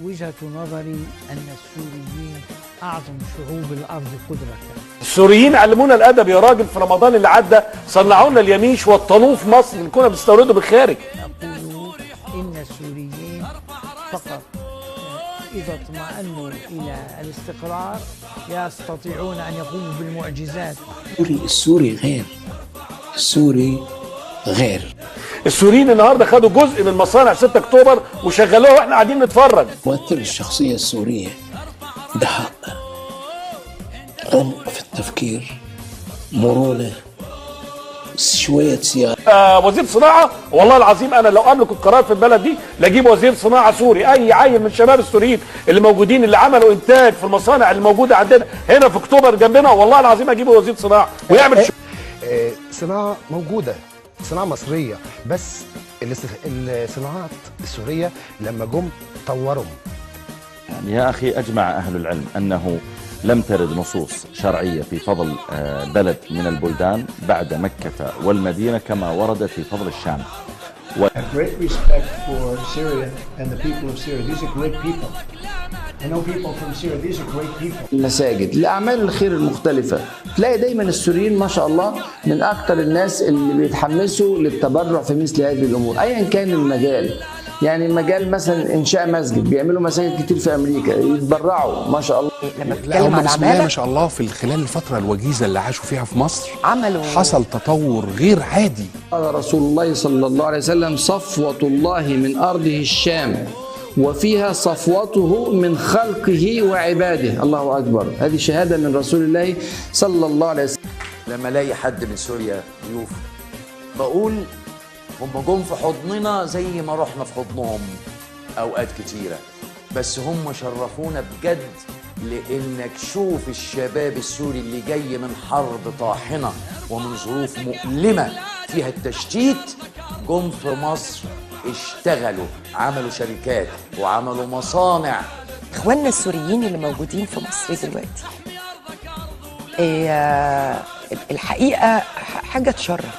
وجهة نظري أن السوريين أعظم شعوب الأرض قدرة. السوريين علمونا الأدب يا راجل. في رمضان اللي عدى صنعوا لنا اليميش والطنوه في مصر اللي كنا بنستورده بالخارج. أقول إن السوريين فقط إذا اطمأنوا إلى الاستقرار يستطيعون أن يقوموا بالمعجزات. السوري غير. السوري غير. السوريين النهارده خدوا جزء من مصانع 6 اكتوبر وشغلوها واحنا قاعدين نتفرج. ممثل الشخصية السورية دهاء، عمق في التفكير، مرونة، شوية سياسة. وزير صناعة والله العظيم أنا لو أملك القرار في البلد دي لاجيب وزير صناعة سوري. أي عيل من الشباب السوريين اللي موجودين اللي عملوا إنتاج في المصانع اللي موجودة عندنا هنا في أكتوبر جنبنا والله العظيم أجيبه وزير صناعة ويعمل صناعة موجودة، صناعة مصرية، بس الصناعات السورية لما جم طورهم. يعني يا أخي أجمع أهل العلم أنه لم ترد نصوص شرعية في فضل بلد من البلدان بعد مكة والمدينة كما وردت في فضل الشام. Great respect for Syria and the people of Syria. These are great people. I know people from Syria. These are great people. المساجد لأعمال الخير المختلفة تلاقي دايما السوريين ما شاء الله من أكثر الناس اللي بيتحمسوا للتبرع في مثل هذه الأمور أيا كان المجال. يعني مجال مثلا إنشاء مسجد، بيعملوا مساجد كتير في أمريكا يتبرعوا ما شاء الله. لما بتتكلم عن عمالة ما شاء الله في خلال الفترة الوجيزة اللي عاشوا فيها في مصر حصل تطور غير عادي. قال رسول الله صلى الله عليه وسلم: صفوة الله من أرضه الشام وفيها صفوته من خلقه وعباده. الله أكبر. هذه شهادة من رسول الله صلى الله عليه وسلم. لما الاقي حد من سوريا ضيوف بقول هم جم في حضننا زي ما رحنا في حضنهم اوقات كتيره، بس هم شرفونا بجد. لانك شوف الشباب السوري اللي جاي من حرب طاحنه ومن ظروف مؤلمه فيها التشتيت جم في مصر اشتغلوا، عملوا شركات وعملوا مصانع. اخواننا السوريين اللي موجودين في مصر دلوقتي الحقيقه حاجه تشرف.